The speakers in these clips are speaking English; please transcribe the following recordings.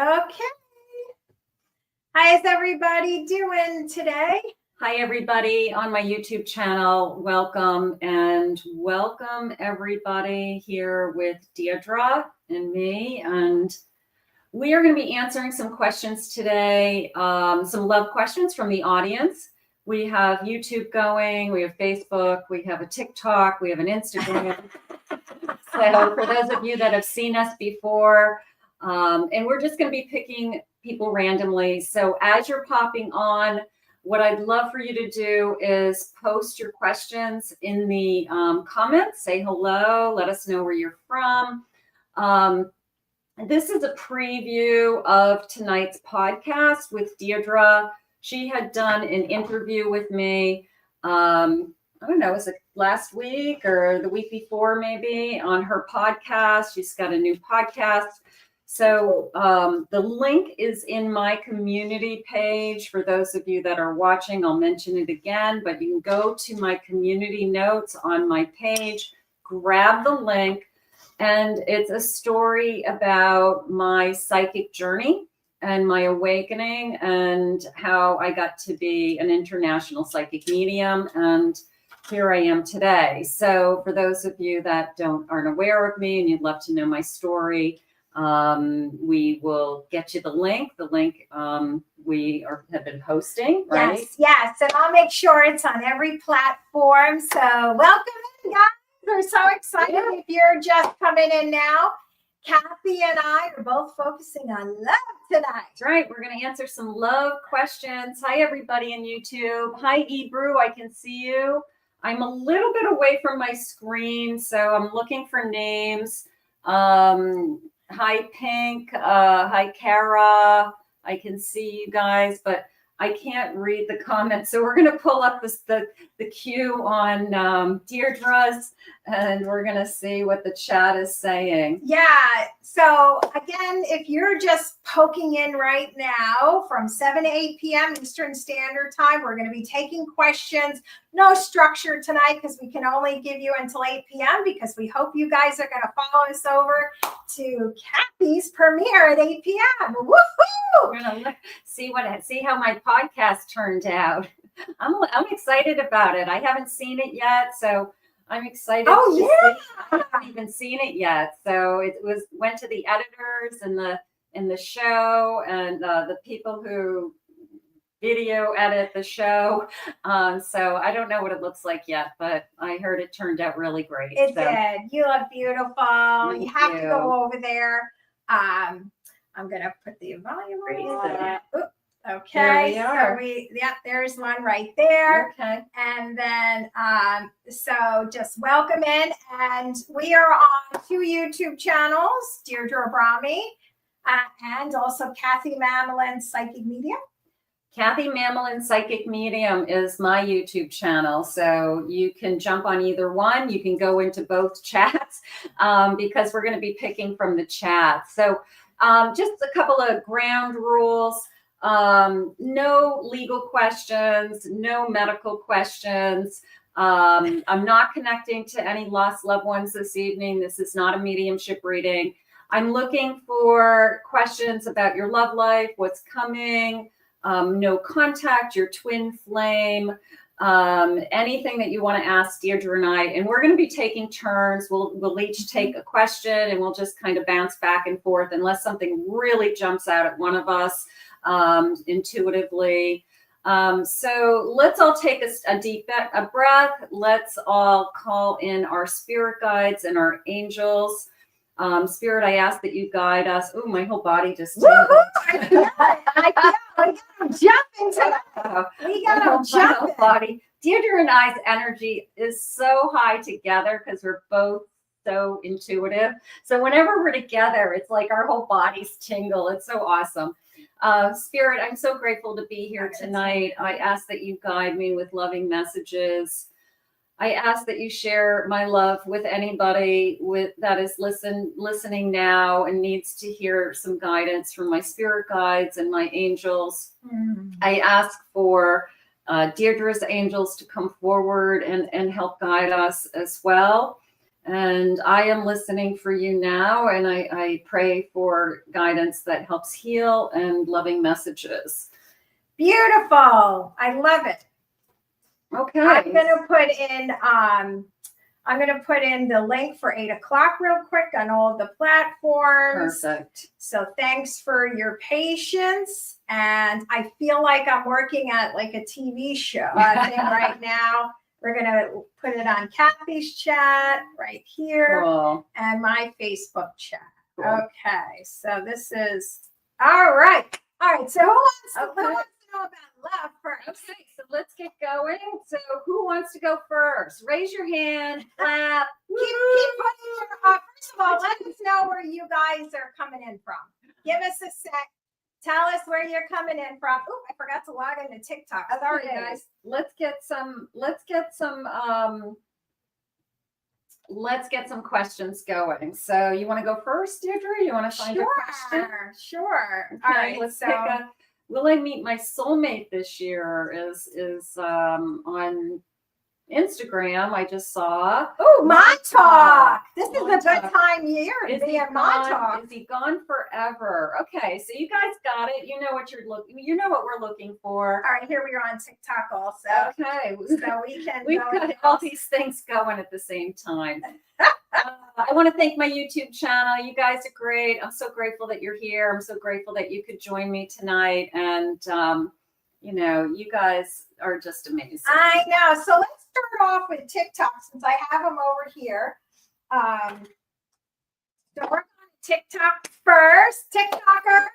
Okay. How's everybody doing today? Hi, everybody on my YouTube channel. Welcome everybody here with Deirdre and me. And we are going to be answering some questions today, some love questions from the audience. We have YouTube going, we have Facebook, we have a TikTok, we have an Instagram. So for those of you that have seen us before, and we're just going to be picking people randomly. So as you're popping on, what I'd love for you to do is post your questions in the comments. Say hello. Let us know where you're from. This is a preview of tonight's podcast with Deirdre. She had done an interview with me. I don't know, was it last week or the week before maybe, on her podcast. She's got a new podcast. So the link is in my community page. For those of you that are watching, I'll mention it again, but you can go to my community notes on my page, grab the link, and it's a story about my psychic journey and my awakening and how I got to be an international psychic medium. And here I am today. So for those of you that aren't aware of me and you'd love to know my story, we will get you the link. The link have been posting, right? Yes, and I'll make sure it's on every platform. So welcome in, guys. We're so excited. If you're just coming in now, Kathy and I are both focusing on love tonight. That's right. We're going to answer some love questions. Hi, everybody in YouTube. Hi, Ebru. I can see you. I'm a little bit away from my screen, so I'm looking for names. Hi, Pink. Hi, Kara. I can see you guys, but I can't read the comments. So we're going to pull up the queue on Deirdre's, and we're going to see what the chat is saying. Yeah. So again, if you're just poking in right now from 7 to 8 p.m. Eastern Standard Time, we're going to be taking questions. No structure tonight because we can only give you until 8 p.m. because we hope you guys are going to follow us over to Kathy's premiere at 8 p.m. Woohoo! We're going to see how my podcast turned out. I'm excited about it. I haven't seen it yet, so I'm excited. Oh, yeah. I haven't even seen it yet. So it went to the editors and the show and the people who video edit the show. So I don't know what it looks like yet, but I heard it turned out really great. It did. You look beautiful. Thank you have you. to go over there. I'm going to put the volume on. Okay, there we are. So there's one right there. Okay. And then, so just welcome in. And we are on 2 YouTube channels, Deirdre Abrami, and also Kathy Mamelin, Psychic Medium. Kathy Mamelin, Psychic Medium is my YouTube channel. So you can jump on either one. You can go into both chats because we're going to be picking from the chat. So just a couple of ground rules. No legal questions, no medical questions. I'm not connecting to any lost loved ones this evening. This is not a mediumship reading. I'm looking for questions about your love life, what's coming, no contact, your twin flame, anything that you want to ask Deirdre and I. And we're going to be taking turns. We'll each take a question and we'll just kind of bounce back and forth unless something really jumps out at one of us intuitively. So let's all take a deep breath. Let's all call in our spirit guides and our angels. Spirit, I ask that you guide us. Oh, my whole body just I got them jumping tonight. We got them jumping. Body. Deirdre and I's energy is so high together because we're both so intuitive. So whenever we're together, it's like our whole bodies tingle. It's so awesome. Spirit, I'm so grateful to be here tonight. I ask that you guide me with loving messages. I ask that you share my love with anybody that is listening now and needs to hear some guidance from my spirit guides and my angels. I ask for Deirdre's angels to come forward and help guide us as well. And I am listening for you now, and I pray for guidance that helps heal and loving messages. Beautiful. I love it. Okay. I'm gonna put in the link for 8 o'clock real quick on all of the platforms. Perfect. So thanks for your patience. And I feel like I'm working at like a TV show thing right now. We're gonna put it on Kathy's chat right here. Cool. And my Facebook chat. Cool. Okay, so this is all right. All right. So who wants to know about love first? Okay, so let's get going. So who wants to go first? Raise your hand, clap. Keep putting your, first of all, let us know where you guys are coming in from. Give us a sec. Tell us where you're coming in from. Oh, I forgot to log into TikTok. Sorry, guys. Let's get some questions going. So you want to go first, Deirdre? You want to find a question? Sure. Okay, All right. Let's pick a. Will I meet my soulmate this year? Is on Instagram. I just saw. Oh, Montauk. This is Montauk. a good time year to be at Montauk. Is he gone forever? Okay, so you guys got it. You know what you're looking. You know what we're looking for. All right, here we are on TikTok also. Okay, so we've got all these things going at the same time. I want to thank my YouTube channel. You guys are great. I'm so grateful that you're here. I'm so grateful that you could join me tonight. And you guys are just amazing. I know. So let's start off with TikTok since I have them over here. So we're on TikTok first. TikTokers,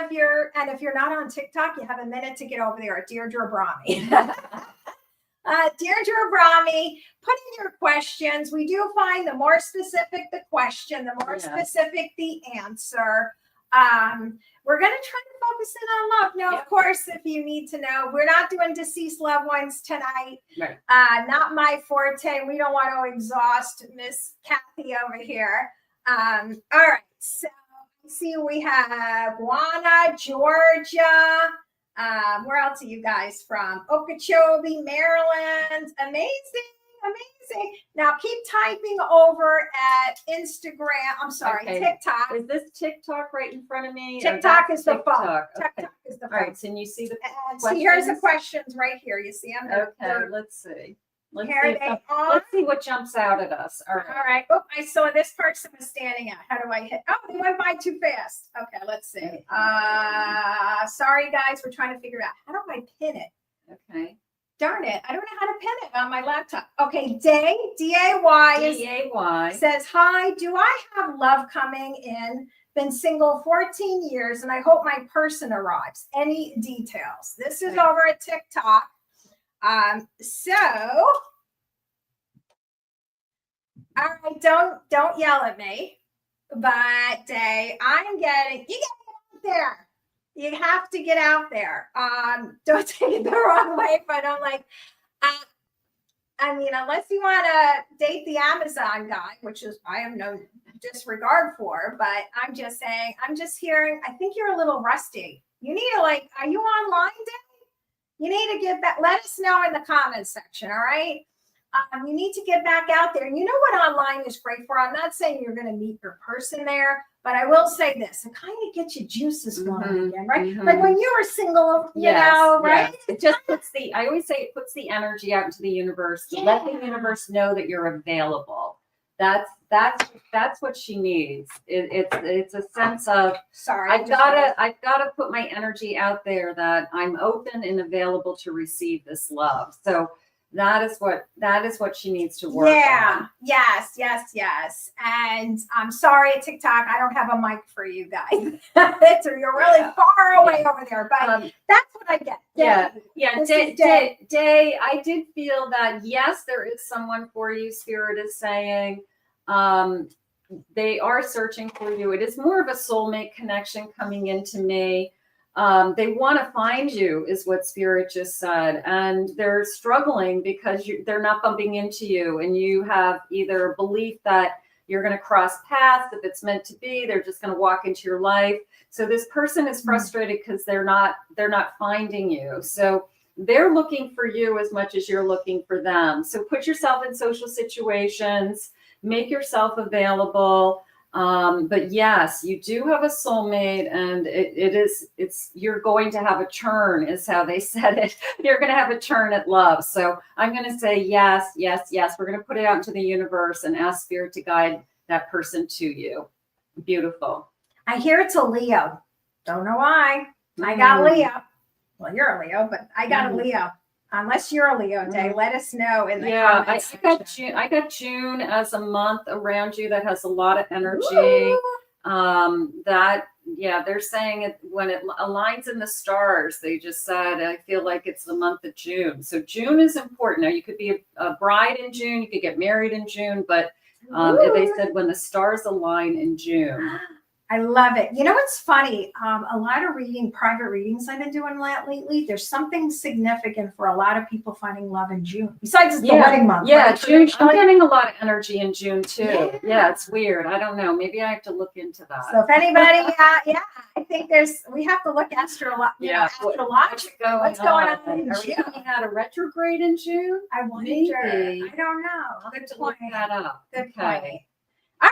if you're not on TikTok, you have a minute to get over there at Deirdre Abrami. Deirdre Abrami, put in your questions. We do find the more specific the question, the more specific the answer. We're going to try to focus in on love. Now, of course, if you need to know, we're not doing deceased loved ones tonight. Right. Not my forte. We don't want to exhaust Miss Kathy over here. All right. So see, we have Juana, Georgia. Where else are you guys from? Okeechobee, Maryland. Amazing. Now keep typing over at Instagram. I'm sorry, TikTok. Is this TikTok right in front of me? TikTok is the phone. Okay. TikTok is the phone. All right, so you see the questions? Here's the questions right here. You see them? Okay, let's see. Let's see what jumps out at us. All right. Oh, I saw this person was standing out. How do I hit? Oh, they went by too fast. Okay, let's see. Sorry, guys. We're trying to figure out how do I pin it. Okay. Darn it. I don't know how to pin it on my laptop. Okay. Day, D-A-Y says, hi, do I have love coming in? Been single 14 years and I hope my person arrives. Any details? This is over at TikTok. All right, don't yell at me, but I'm getting, you get out there. You have to get out there. Don't take it the wrong way, but I'm like, unless you want to date the Amazon guy, which is I have no disregard for, but I'm just saying, I'm just hearing, I think you're a little rusty. You need to are you online, Dave? You need to get back. Let us know in the comments section. All right. You need to get back out there. And you know what online is great for? I'm not saying you're going to meet your person there, but I will say this. It kind of gets your juices flowing again, right? Mm-hmm. Like when you were single, you know, right? Yes. It just puts I always say it puts the energy out into the universe to let the universe know that you're available. That's what she needs. It's a sense of I've gotta put my energy out there that I'm open and available to receive this love. So that is what she needs to work on. Yes. And I'm sorry, TikTok, I don't have a mic for you guys. You're really far away over there, but that's what I get. Day, I did feel that yes, there is someone for you. Spirit is saying they are searching for you. It is more of a soulmate connection coming into me. They want to find you is what Spirit just said. And they're struggling because they're not bumping into you. And you have either a belief that you're going to cross paths. If it's meant to be, they're just going to walk into your life. So this person is frustrated because they're not finding you. So they're looking for you as much as you're looking for them. So put yourself in social situations. make yourself available. But yes, you do have a soulmate, and you're going to have a turn, is how they said it. You're going to have a turn at love. So I'm going to say yes, yes, yes. We're going to put it out into the universe and ask Spirit to guide that person to you. Beautiful. I hear it's a Leo. Don't know why. I got Leo. Well, you're a Leo, but I got a Leo. Unless you're a Leo, Day, let us know in the comments. I got June as a month around you that has a lot of energy. They're saying it when it aligns in the stars. They just said, I feel like it's the month of June. So June is important. Now, you could be a bride in June, you could get married in June, but they said when the stars align in June. I love it. You know what's funny? A lot of private readings I've been doing lately, there's something significant for a lot of people finding love in June, besides the wedding month. Yeah, right? June. I'm getting a lot of energy in June too. Yeah, it's weird. I don't know. Maybe I have to look into that. So if anybody, I think we have to look astrologically. What's going on in June? We had a retrograde in June. I wonder. Maybe. I don't know. I'll have to look that up. Good point. All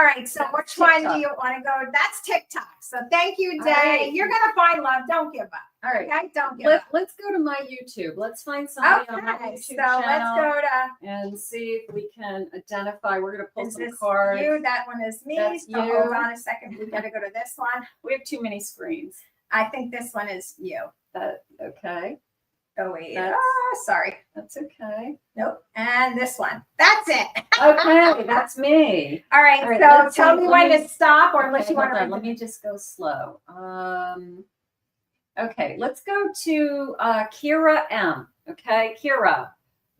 right, Day. So which one do you want to go? That's TikTok. So thank you, Day. Right. You're gonna find love. Don't give up. All right. Okay, don't give up. Let's go to my YouTube. Let's find somebody on my YouTube channel. Let's go to and see if we can identify. We're gonna pull some this cards. You, that one is me. That's so you. hold on a second. We gotta go to this one. We have too many screens. I think this one is you. Okay. Oh wait. Sorry. That's okay. Nope. And this one. That's it. Okay, that's me. All right. So tell me when to stop, or unless you want to. Let me just go slow. Okay, let's go to Kira M. Okay, Kira.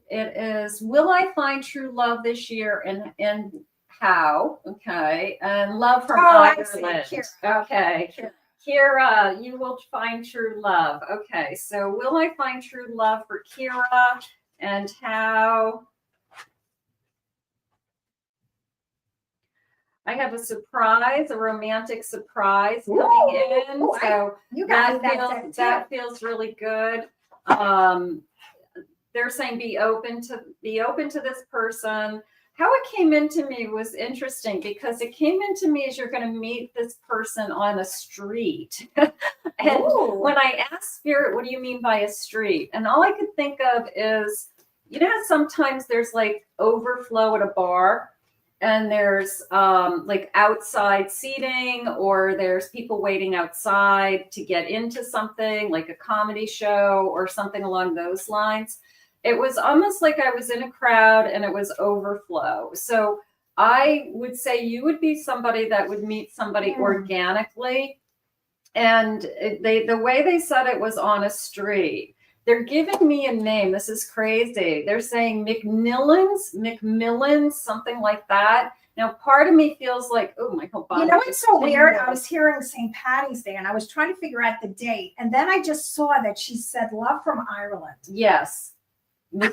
It is, will I find true love this year, and how? Okay, and love from Ireland. Okay. Kira, you will find true love. Okay, so will I find true love for Kira, and how? I have a surprise, a romantic surprise coming in. So that feels really good. They're saying be open to this person. How it came into me was interesting, because it came into me as you're going to meet this person on a street. And when I asked Spirit, what do you mean by a street? And all I could think of is, sometimes there's like overflow at a bar, and there's like outside seating, or there's people waiting outside to get into something like a comedy show or something along those lines. It was almost like I was in a crowd and it was overflow. So I would say you would be somebody that would meet somebody organically. And the way they said it was on a street. They're giving me a name. This is crazy. They're saying McMillans, something like that. Now, part of me feels like, oh, my whole body. It's so weird. I was hearing St. Patty's Day, and I was trying to figure out the date. And then I just saw that she said love from Ireland. Yes. Maybe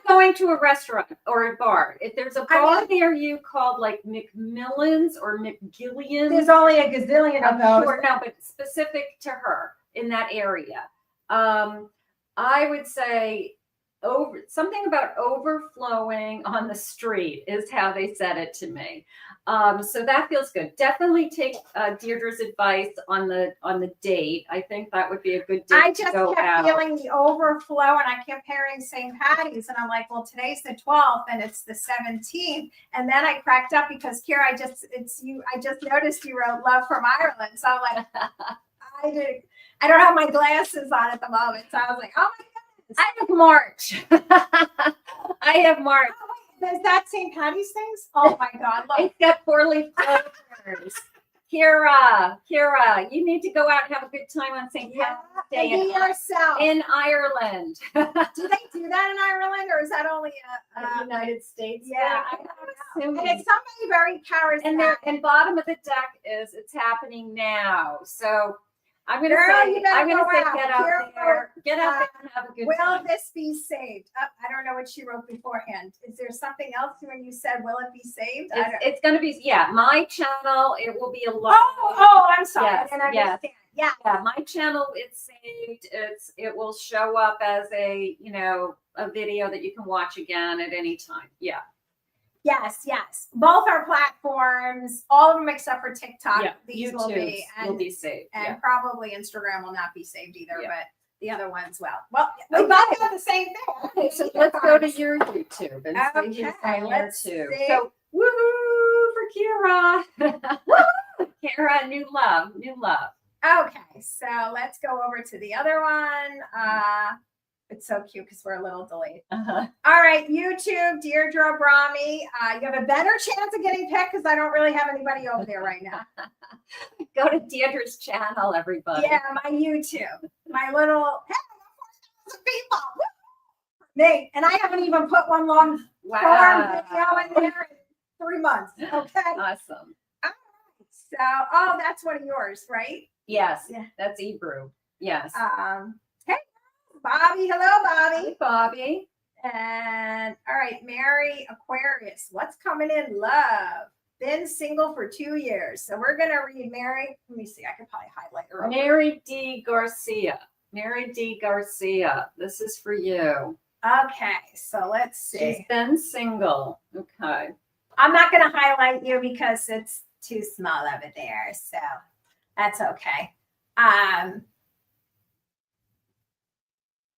going to a restaurant or a bar. If there's a bar near you called like McMillan's or McGillian's. There's only a gazillion of those. Sure, no, but specific to her in that area. I would say something about overflowing on the street is how they said it to me. So that feels good. Definitely take Deirdre's advice on the date. I think that would be a good date. I just kept feeling the overflow, and I kept hearing St. Patty's, and I'm like, well, today's the 12th and it's the 17th. And then I cracked up because Kira, I just noticed you wrote love from Ireland. So I'm like, I don't have my glasses on at the moment. So I was like, oh my goodness. I have March. I have March. Oh, is that St. Patty's things? Oh my God. Look. It's got 4-leaf clovers. Kira, you need to go out and have a good time on St. Patty's Day in Ireland. Do they do that in Ireland, or is that only a United States? Yeah, I don't know. And it's somebody very charismatic. And bottom of the deck is it's happening now. So I'm gonna say get out there and have a good time. Will this be saved? I don't know what she wrote beforehand. Is there something else when you said will it be saved? It's gonna be my channel. It will be a lot. Oh, I'm sorry. Yes, Yeah. Yeah, my channel, it's saved. It will show up as a video that you can watch again at any time. Yeah. Yes. Both our platforms, all of them except for TikTok, Yeah. these YouTube will be saved. and Yeah. probably Instagram will not be saved either, Yeah. but the other ones will. Well, we both got the same thing. Okay, so let's go to your YouTube and see who's Okay, on let's there too. see. So woohoo for Kira. Kira, new love. Okay, so let's go over to the other one. It's so cute because we're a little delayed. Uh-huh. All right, YouTube, Deirdre Abrami. You have a better chance of getting picked because I don't really have anybody over there right now. Go to Deirdre's channel, everybody. Yeah, my YouTube. My little, hey, 4,000 people. Woo! Me. And I haven't even put one long form video in there in 3 months. Okay. Awesome. So, that's one of yours, right? Yes. Yeah. That's Ebrew. Yes. Hey, Bobby. Hello, Bobby. Hey, Bobby. And all right, Mary Aquarius. What's coming in love? Been single for 2 years. So we're gonna read Mary. Let me see. I could probably highlight her. Mary D. Garcia. Mary D. Garcia. This is for you. Okay, so let's see. She's been single. Okay. I'm not gonna highlight you because it's too small over there. So that's okay.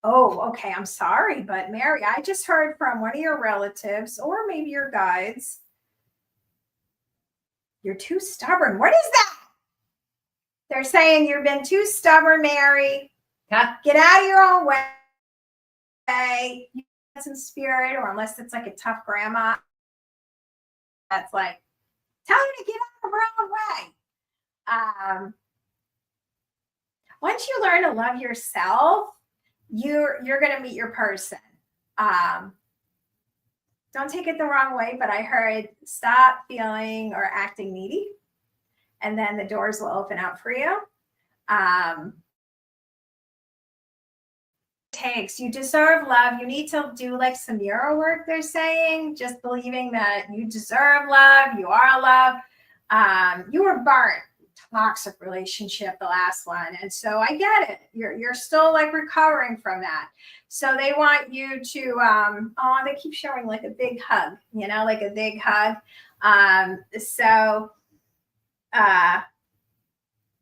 Oh, okay. I'm sorry, but Mary, I just heard from one of your relatives or maybe your guides. You're too stubborn. What is that? They're saying you've been too stubborn, Mary. Huh? Get out of your own way. That's in spirit, or unless it's like a tough grandma. That's like, tell her to get out of her own way. Once you learn to love yourself, you're going to meet your person. Don't take it the wrong way, but I heard stop feeling or acting needy, and then the doors will open up for you. You deserve love. You need to do like some mirror work, they're saying, just believing that you deserve love, you are loved. You were burnt, toxic relationship, the last one, and so I get it. You're still like recovering from that, so they want you to they keep showing like a big hug, like a big hug.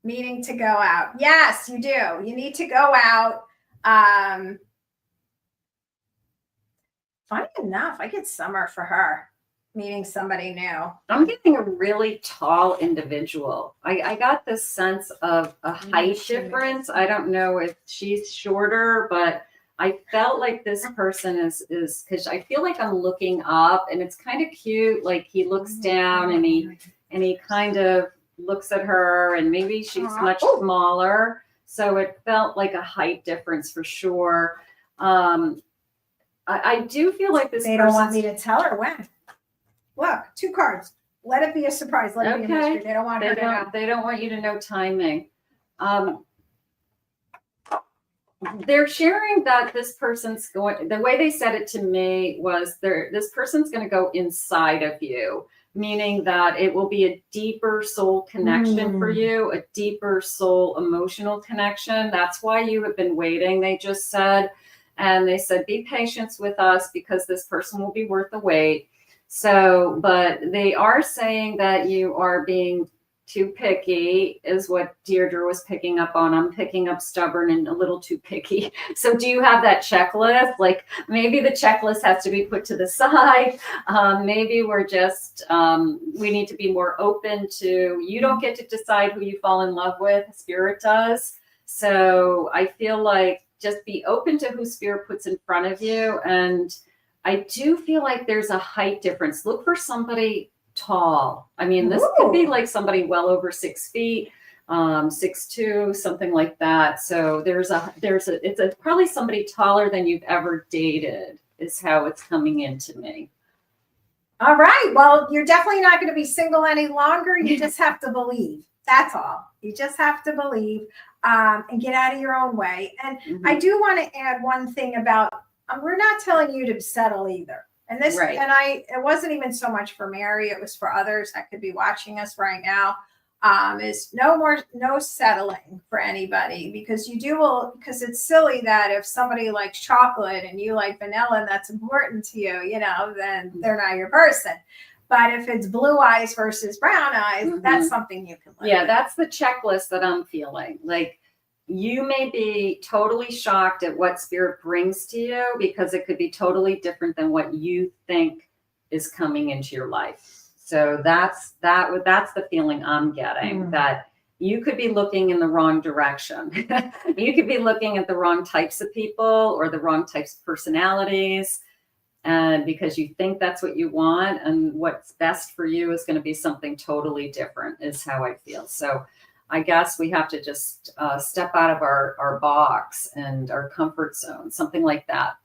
Meaning to go out. Yes, you do. You need to go out. Funny enough, I get summer for her, meeting somebody new. I'm getting a really tall individual. I got this sense of a height difference. I don't know if she's shorter, but I felt like this person is because I feel like I'm looking up, and it's kind of cute. Like he looks down and he kind of looks at her, and maybe she's much smaller. So it felt like a height difference for sure. I do feel like this. They don't want me to tell her when. Look, 2 cards. Let it be a surprise. Let it be a mystery. They don't want her to know. They don't want you to know timing. They're sharing that this person's going. The way they said it to me was, this person's going to go inside of you, meaning that it will be a deeper soul connection for you, a deeper soul emotional connection. That's why you have been waiting, they just said. And they said, be patient with us because this person will be worth the wait. So, but they are saying that you are being too picky, is what Deirdre was picking up on. I'm picking up stubborn and a little too picky. So do you have that checklist? Like maybe the checklist has to be put to the side. Maybe we're just, we need to be more open to, you don't get to decide who you fall in love with, Spirit does. So I feel like just be open to who Spirit puts in front of you. And I do feel like there's a height difference. Look for somebody tall. I mean, this could be like somebody well over 6 feet, 6'2", something like that. So it's probably somebody taller than you've ever dated, is how it's coming into me. All right. Well, you're definitely not going to be single any longer. You just have to believe. That's all. You just have to believe and get out of your own way. And I do want to add one thing about, we're not telling you to settle either. And this, right. And it wasn't even so much for Mary, it was for others that could be watching us right now. is no settling for anybody, because because it's silly that if somebody likes chocolate and you like vanilla and that's important to you, then they're not your person. But if it's blue eyes versus brown eyes, that's something you can live with. That's the checklist that I'm feeling. Like, you may be totally shocked at what spirit brings to you, because it could be totally different than what you think is coming into your life. So that's the feeling I'm getting, that you could be looking in the wrong direction. You could be looking at the wrong types of people or the wrong types of personalities, and because you think that's what you want, and what's best for you is going to be something totally different, is how I feel. So I guess we have to just step out of our box and our comfort zone, something like that.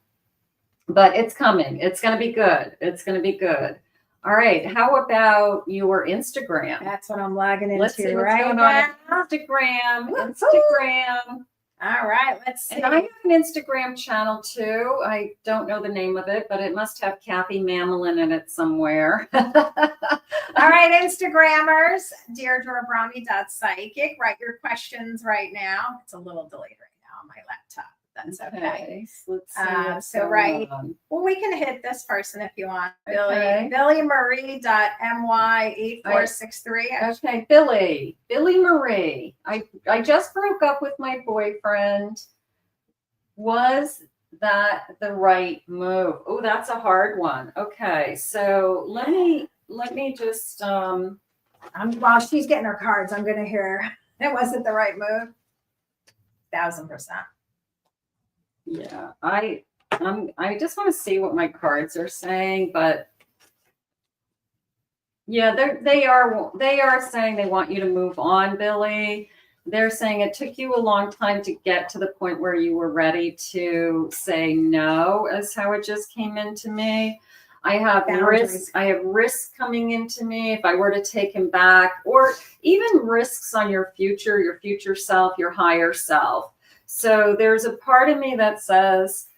But it's coming. It's going to be good. It's going to be good. All right. How about your Instagram? That's what I'm logging into. Let's see what's right going now. on. Instagram. All right. Let's see. And I have an Instagram channel too. I don't know the name of it, but it must have Kathy Mamelin in it somewhere. All right, Instagrammers, DeirdreAbrami.psychic. Write your questions right now. It's a little delayed right now on my laptop. That's okay. Let's see. So right. Well, we can hit this person if you want. Okay. BillyMarie.my8463. Okay, Billy Marie. I just broke up with my boyfriend. Was that the right move? Oh, that's a hard one. Okay, so let me just while she's getting her cards, I'm gonna hear it wasn't the right move. 1000%. Yeah, I just want to see what my cards are saying, but yeah, they are saying they want you to move on, Billy. They're saying it took you a long time to get to the point where you were ready to say no, as how it just came into me. I have risks coming into me if I were to take him back, or even risks on your future self, your higher self. So there's a part of me that says,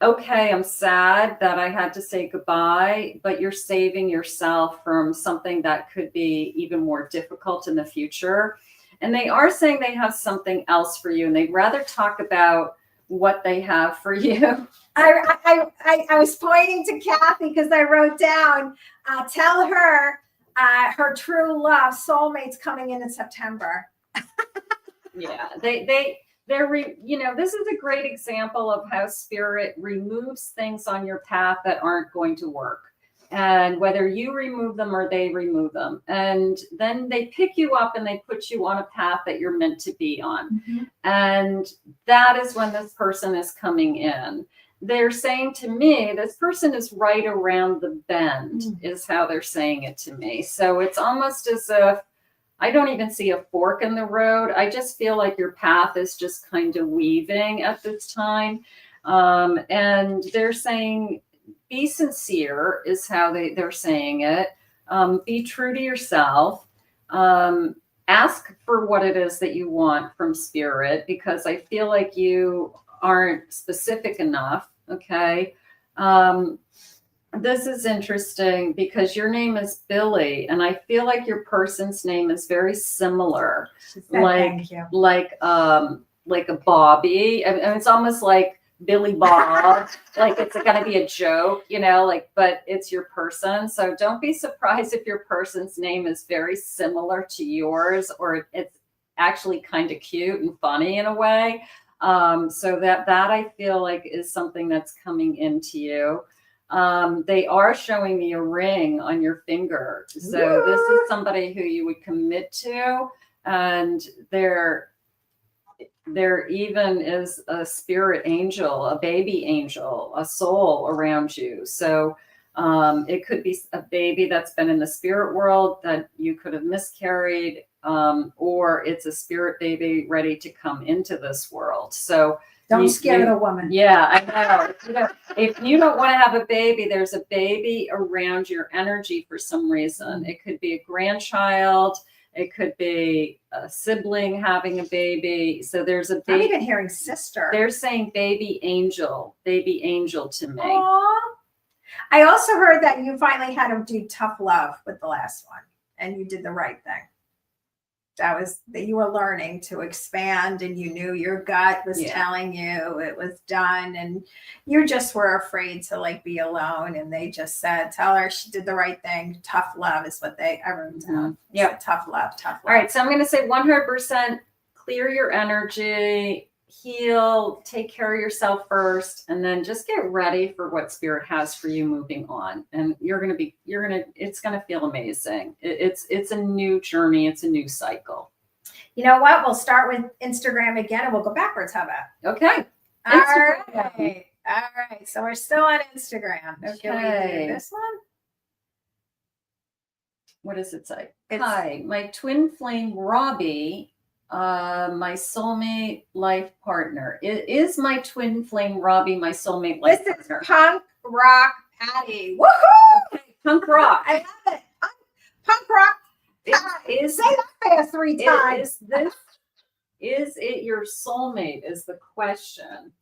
okay, I'm sad that I had to say goodbye, but you're saving yourself from something that could be even more difficult in the future. And they are saying they have something else for you, and they'd rather talk about what they have for you. I was pointing to Kathy because I wrote down, tell her her true love, soulmate's coming in September. Yeah, this is a great example of how spirit removes things on your path that aren't going to work. And whether you remove them or they remove them. And then they pick you up and they put you on a path that you're meant to be on. And that is when this person is coming in. They're saying to me, this person is right around the bend, is how they're saying it to me. So it's almost as if I don't even see a fork in the road. I just feel like your path is just kind of weaving at this time. And they're saying, be sincere is how they're saying it. Be true to yourself. Ask for what it is that you want from spirit, because I feel like you aren't specific enough. Okay. This is interesting because your name is Billy, and I feel like your person's name is very similar, like a Bobby. And it's almost like Billy Bob, like it's going to be a joke, but it's your person. So don't be surprised if your person's name is very similar to yours, or it's actually kind of cute and funny in a way. So that I feel like is something that's coming into you. They are showing me a ring on your finger. So this is somebody who you would commit to, and there even is a spirit angel, a baby angel, a soul around you. So it could be a baby that's been in the spirit world that you could have miscarried, or it's a spirit baby ready to come into this world. So don't scare the woman. Yeah, I know. If you don't want to have a baby, there's a baby around your energy for some reason. It could be a grandchild. It could be a sibling having a baby. So there's a baby. I'm even hearing sister. They're saying baby angel to me. Aww. I also heard that you finally had to do tough love with the last one, and you did the right thing. that you were learning to expand, and you knew your gut was telling you it was done, and you just were afraid to like be alone. And they just said, tell her she did the right thing. Tough love is what I wrote down. Yeah. Tough love, tough love. All right. So I'm going to say 100% clear your energy, heal, take care of yourself first, and then just get ready for what spirit has for you moving on. And it's going to feel amazing. It's a new journey. It's a new cycle. You know what? We'll start with Instagram again, and we'll go backwards. How about? Okay. All right. So we're still on Instagram. Okay. Shall we do this one? What does it say? Hi, my twin flame Robbie, my soulmate life partner. Is my twin flame Robbie my soulmate life partner? This is Punk Rock Patty. Woohoo! Okay, Punk Rock. I love it. Punk Rock Patty. Say that fast 3 times. Is it your soulmate is the question.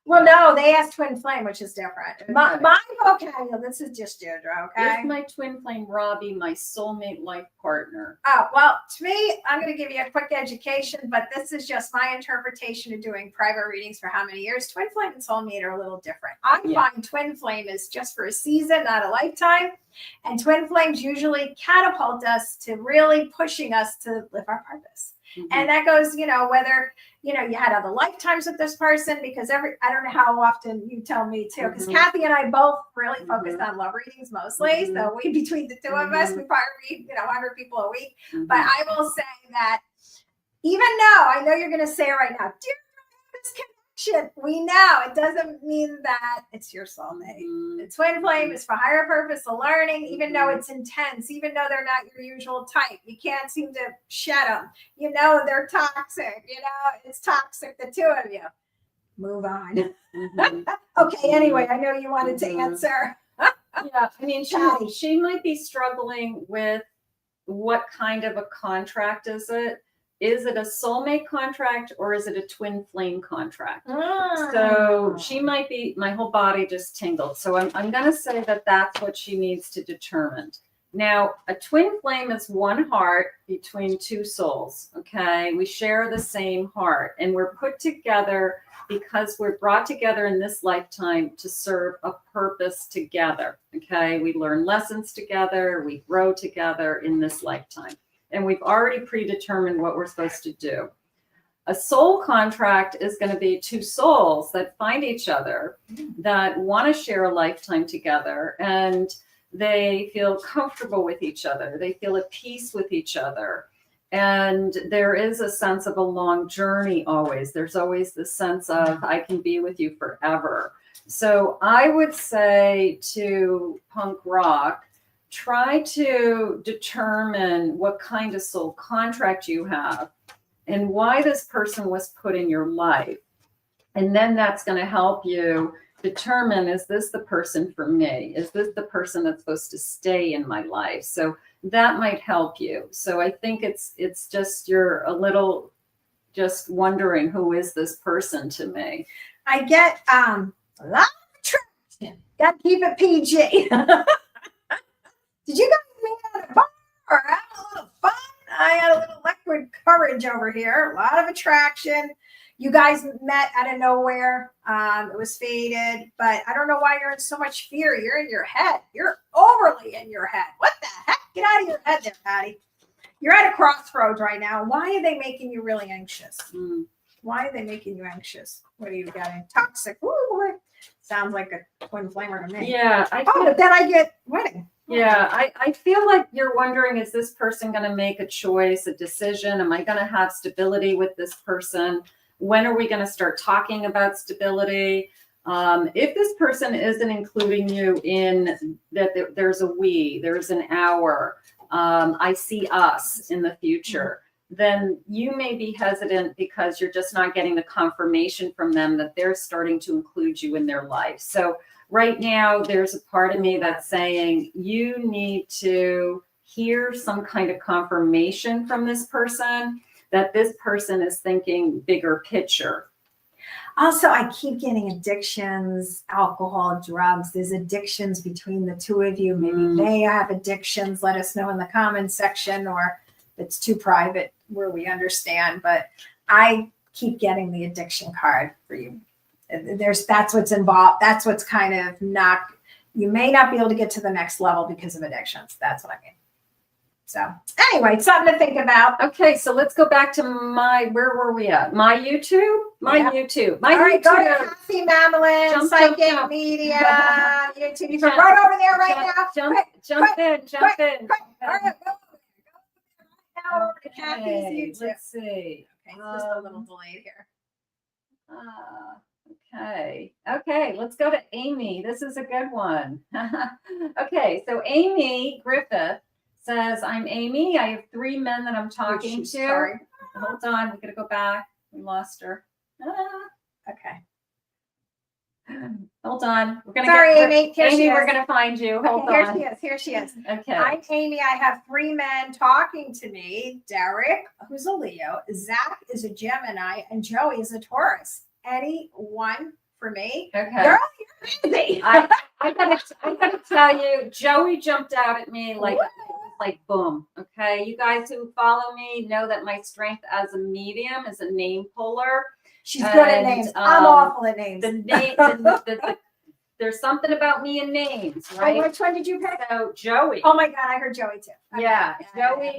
Well, no, they asked twin flame, which is different. Okay. My vocabulary, this is just Deirdre, okay? Is my twin flame Robbie my soulmate life partner? Oh, well, to me, I'm going to give you a quick education, but this is just my interpretation of doing private readings for how many years. Twin flame and soulmate are a little different. I find twin flame is just for a season, not a lifetime. And twin flames usually catapult us to really pushing us to live our purpose. Mm-hmm. And that goes, whether, you had other lifetimes with this person, because I don't know how often you tell me too, because Kathy and I both really focused on love readings mostly. So between the two of us, we probably read, 100 people a week. But I will say that even though I know you're going to say it right now, dear, this connection, we know it doesn't mean that it's your soulmate. The twin flame is for higher purpose of learning, even though it's intense, even though they're not your usual type. You can't seem to shed them. They're toxic. It's toxic, the two of you. Move on. Okay, anyway, I know you wanted to answer. Yeah, I mean, she might be struggling with what kind of a contract is it? Is it a soulmate contract or is it a twin flame contract? So she might be, my whole body just tingled. So I'm going to say that that's what she needs to determine. Now, a twin flame is one heart between two souls. Okay. We share the same heart, and we're put together because we're brought together in this lifetime to serve a purpose together. Okay. We learn lessons together. We grow together in this lifetime. And we've already predetermined what we're supposed to do. A soul contract is going to be two souls that find each other, that want to share a lifetime together, and they feel comfortable with each other. They feel at peace with each other. And there is a sense of a long journey always. There's always the sense of, I can be with you forever. So I would say to Punk Rock, try to determine what kind of soul contract you have and why this person was put in your life. And then that's going to help you determine, is this the person for me? Is this the person that's supposed to stay in my life? So that might help you. So I think it's just, you're a little just wondering, who is this person to me? I get a lot of attraction. Got to keep it PG. Did you guys meet at a bar or have a little fun? I had a little liquid courage over here. A lot of attraction. You guys met out of nowhere. It was fated, but I don't know why you're in so much fear. You're in your head. You're overly in your head. What the heck? Get out of your head there, Patty. You're at a crossroads right now. Why are they making you really anxious? Why are they making you anxious? What are you getting? Toxic. Ooh, sounds like a twin flamer to me. Yeah. But then I get wedding. Yeah, I feel like you're wondering, is this person going to make a choice, a decision? Am I going to have stability with this person? When are we going to start talking about stability? If this person isn't including you in that, there's a there's an hour, I see us in the future, then you may be hesitant because you're just not getting the confirmation from them that they're starting to include you in their life. So right now, there's a part of me that's saying you need to hear some kind of confirmation from this person that this person is thinking bigger picture. Also, I keep getting addictions, alcohol, drugs. There's addictions between the two of you. Maybe they have addictions. Let us know in the comments section, or it's too private where we understand, but I keep getting the addiction card for you. That's what's involved. That's what's kind of not, you may not be able to get to the next level because of addictions. That's what I mean. So anyway, it's something to think about. Okay, so let's go back to where were we at? My YouTube? YouTube. All right, go to Kathy Mamelin, Psychic Media, YouTube. You can right over there right now. Jump in. All right, go now over to Kathy's YouTube. Let's see. Okay, just a little delayed here. Okay, let's go to Amy. This is a good one. Okay, so Amy Griffith says, I'm Amy. I have 3 men that I'm talking to. Sorry. Hold on, we gotta go back. We lost her. Okay. Hold on. We're gonna Amy. Amy, we're gonna find you. Hold on. Here she is. Okay. I'm Amy. I have 3 men talking to me. Derek, who's a Leo, Zach is a Gemini, and Joey is a Taurus. Any one for me? Okay. Girl, you're busy. I gotta tell you, Joey jumped out at me like boom. Okay, you guys who follow me know that my strength as a medium is a name puller. She's good at names. I'm awful at names. There's something about me and names, right? Oh, which one did you pick? So Joey. Oh my God, I heard Joey too. Okay. Yeah,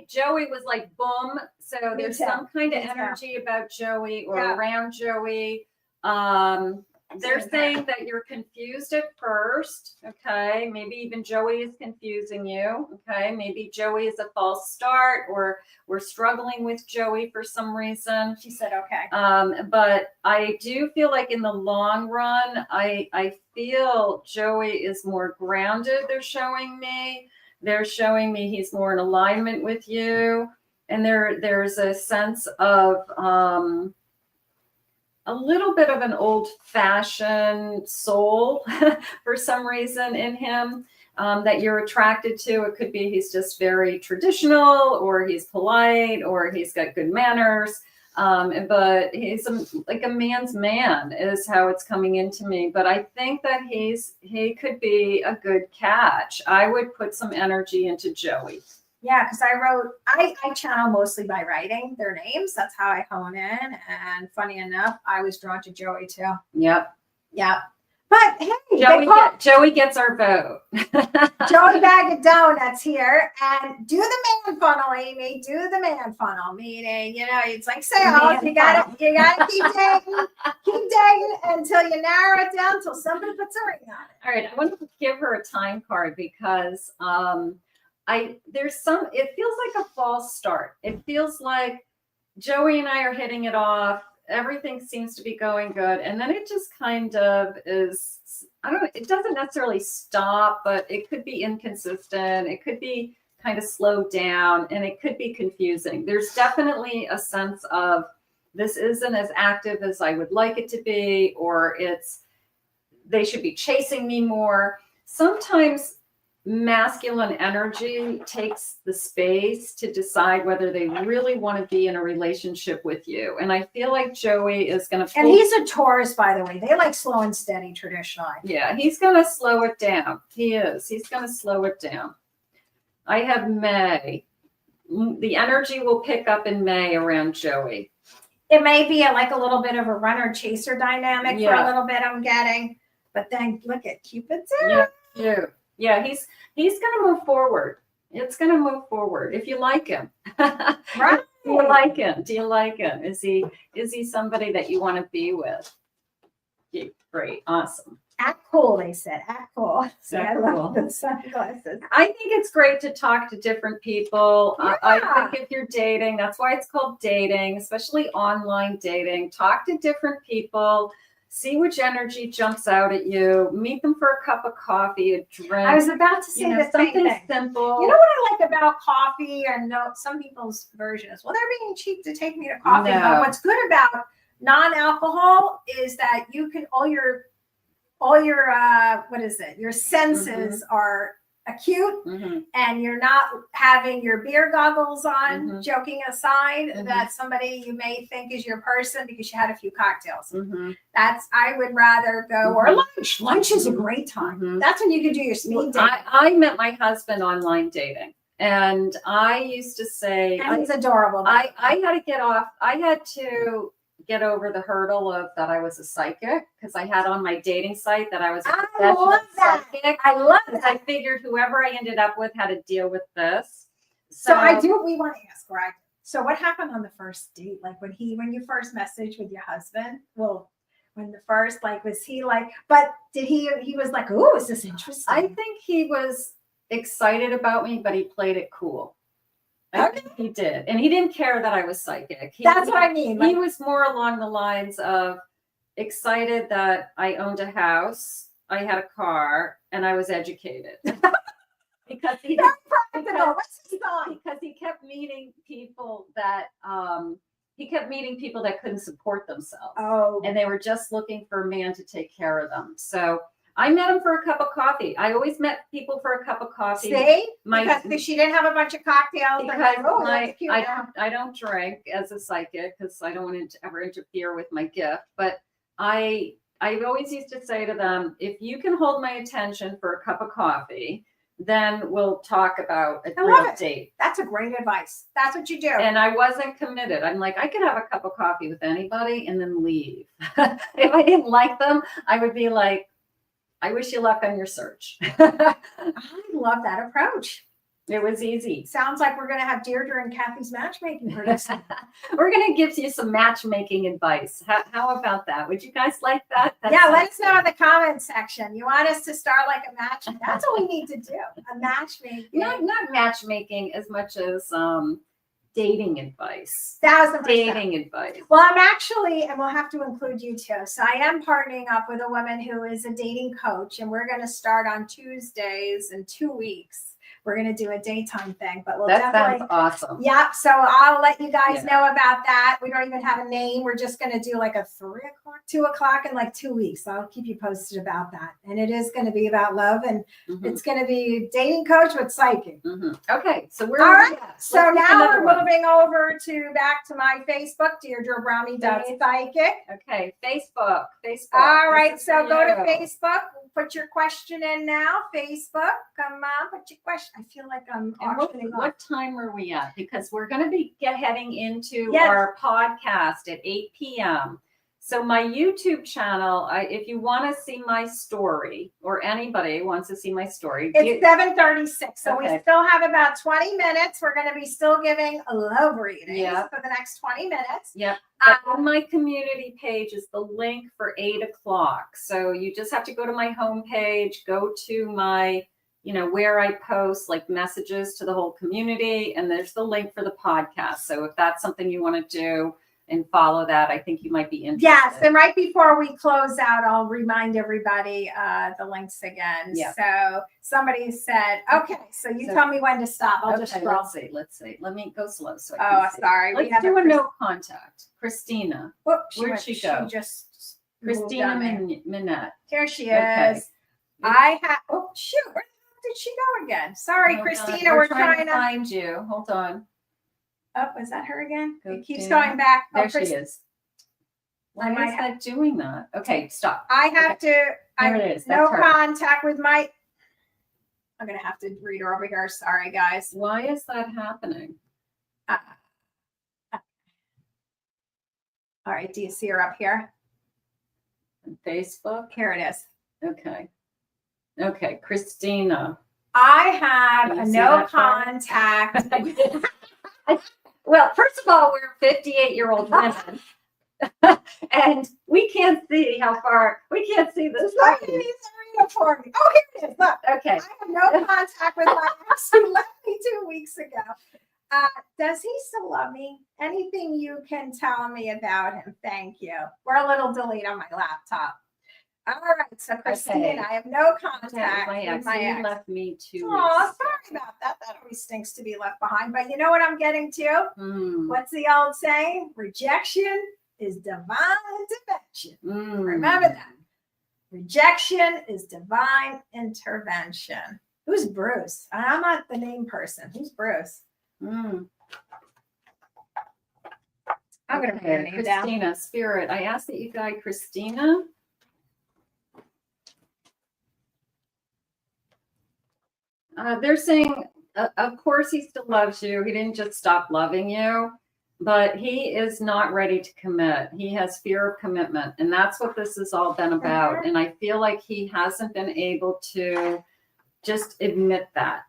Joey was like boom. So there's some kind of energy about Joey or around Joey. They're saying that you're confused at first. Okay. Maybe even Joey is confusing you. Okay. Maybe Joey is a false start, or we're struggling with Joey for some reason. She said, okay. But I do feel like in the long run, I feel Joey is more grounded. They're showing me he's more in alignment with you. And there's a sense of, a little bit of an old-fashioned soul for some reason in him that you're attracted to. It could be he's just very traditional, or he's polite, or he's got good manners. But he's like a man's man is how it's coming into me. But I think that he could be a good catch. I would put some energy into Joey. Yeah, because I channel mostly by writing their names. That's how I hone in. And funny enough, I was drawn to Joey too. Yep. But hey, Joey gets our vote. Joey Bag of Donuts here. And do the man funnel, Amy. Do the man funnel. Meaning, it's like sales. You gotta keep digging until you narrow it down till somebody puts a ring on it. All right, I want to give her a time card because it feels like a false start. It feels like Joey and I are hitting it off. Everything seems to be going good. And then it just kind of is, it doesn't necessarily stop, but it could be inconsistent. It could be kind of slowed down, and it could be confusing. There's definitely a sense of this isn't as active as I would like it to be, or they should be chasing me more. Sometimes masculine energy takes the space to decide whether they really want to be in a relationship with you. And I feel like Joey is going to... And he's a Taurus, by the way. They like slow and steady traditionally. Yeah, he's going to slow it down. He is. He's going to slow it down. I have May. The energy will pick up in May around Joey. It may be a little bit of a runner-chaser dynamic for a little bit, I'm getting. But then look at Cupid's there. Yeah, he's going to move forward. It's going to move forward if you like him. Right. Do you like him? Do you like him? Is he somebody that you want to be with? Yeah, great. Awesome. Act cool, they said. Act cool. See, I love cool. the sunglasses. I think it's great to talk to different people. Yeah. I think if you're dating, that's why it's called dating, especially online dating. Talk to different people. See which energy jumps out at you. Meet them for a cup of coffee, a drink. I was about to say the same something thing. simple. You know what I like about coffee, and some people's version is, well, they're being cheap to take me to coffee. No. But what's good about non-alcohol is that you can all your your senses are acute, and you're not having your beer goggles on, joking aside, that somebody you may think is your person because you had a few cocktails. I would rather go, or lunch is a great time. That's when you can do your speed dating. I met my husband online dating, And I used to say, And he's adorable. I had to get over the hurdle of that I was a psychic, because I had on my dating site that I was a professional psychic. I love that. I figured whoever I ended up with had to deal with this. So I do. We want to ask, right? So what happened on the first date? Like when you first messaged with your husband? Well, when the first, like, was he like? But did he was like, "Ooh, is this interesting?" I think he was excited about me, but he played it cool. I think he did, and he didn't care that I was psychic. That's what I mean. He was more along the lines of excited that I owned a house, I had a car, and I was educated. Because he kept meeting people that couldn't support themselves. Oh. And they were just looking for a man to take care of them. So I met him for a cup of coffee. I always met people for a cup of coffee. See? Because she didn't have a bunch of cocktails. Because I don't drink as a psychic, because I don't want to ever interfere with my gift. But I always used to say to them, if you can hold my attention for a cup of coffee, then we'll talk about a real date. That's a great advice. That's what you do. And I wasn't committed. I'm like, I could have a cup of coffee with anybody and then leave. If I didn't like them, I would be like, I wish you luck on your search. I love that approach. It was easy. Sounds like we're going to have Deirdre and Kathy's matchmaking for this. We're going to give you some matchmaking advice. How about that? Would you guys like that? Let us know in the comments section. You want us to start like a match? That's what we need to do. A matchmaking. Not matchmaking as much as dating advice. 1000%. Dating advice. Well, I'm actually, and we'll have to include you too. So I am partnering up with a woman who is a dating coach, and we're going to start on Tuesdays in 2 weeks. We're going to do a daytime thing, but that sounds awesome. Yeah. So I'll let you guys know about that. We don't even have a name. We're just going to do like a 3 o'clock, 2 o'clock in like 2 weeks. So I'll keep you posted about that. And it is going to be about love, and it's going to be dating coach with psychic. Okay. So we're all right. So now we're moving over back to my Facebook, Deirdre Abrami Psychic. Okay. Facebook. All right. So go to Facebook. Put your question in now. Facebook. Come on. Put your question. I feel like I'm auctioning off. What time are we at? Because we're going to be heading into our podcast at 8 p.m. So my YouTube channel, if you want to see my story, or anybody wants to see my story. It's 7:36. So we still have about 20 minutes. We're going to be still giving love readings for the next 20 minutes. Yep. On my community page is the link for 8 o'clock. So you just have to go to my homepage, go to my, where I post like messages to the whole community. And there's the link for the podcast. So if that's something you want to do and follow that, I think you might be interested. Yes. And right before we close out, I'll remind everybody the links again. Yeah. So somebody said, okay, so you tell me when to stop. I'll just scroll. Let's see. Let me go slow. So sorry. Let's do a no contact. Christina. Where'd she go? She just Christina Minette. Here she is. I have, shoot. Where did she go again? Sorry, Christina. We're trying to find you. Hold on. Oh, is that her again? It keeps going back. There she is. Why is that doing that? Okay, stop. I have to. There it is. No contact with my. I'm gonna have to read her over here. Sorry, guys. Why is that happening? All right. Do you see her up here? On Facebook. Here it is. Okay, Christina. I have a no contact. Well, first of all, we're 58-year-old women, and we can't see how far. We can't see this. Somebody needs to read it for me. Oh, here it is. Look. Okay. I have no contact with my ex. He left me 2 weeks ago. Does he still love me? Anything you can tell me about him? Thank you. We're a little delayed on my laptop. All right, so Christina, I have no contact with my ex. Left me 2 weeks. Oh, sorry about that. That always stinks to be left behind. But you know what I'm getting to? What's the old saying? Rejection is divine intervention. Remember that. Rejection is divine intervention. Who's Bruce? I'm not the name person. Who's Bruce? I'm going to put her name down. Christina, Spirit. I asked that you guide Christina. They're saying of course he still loves you. He didn't just stop loving you, but he is not ready to commit. He has fear of commitment, and that's what this has all been about. And I feel like he hasn't been able to just admit that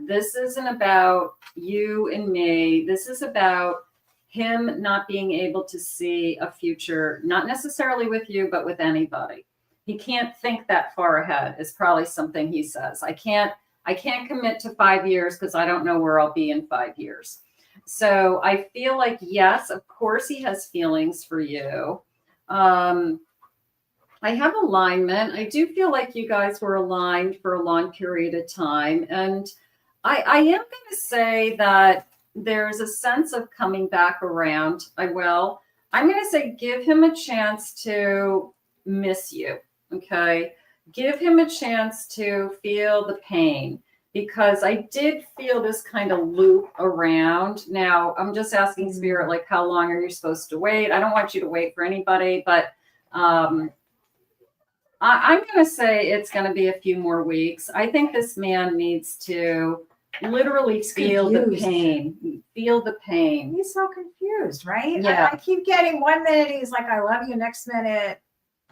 this isn't about you and me. This is about him not being able to see a future, not necessarily with you, but with anybody. He can't think that far ahead is probably something he says. I can't commit to 5 years because I don't know where I'll be in 5 years. So I feel like, yes, of course he has feelings for you. I have alignment. I do feel like you guys were aligned for a long period of time. And I am going to say that there's a sense of coming back around. I'm going to say give him a chance to miss you. Okay. Give him a chance to feel the pain, because I did feel this kind of loop around. Now, I'm just asking Spirit, like, how long are you supposed to wait? I don't want you to wait for anybody, but I'm going to say it's going to be a few more weeks. I think this man needs to literally feel the pain. Feel the pain. He's so confused, right? Yeah. I keep getting 1 minute he's like, I love you. Next minute,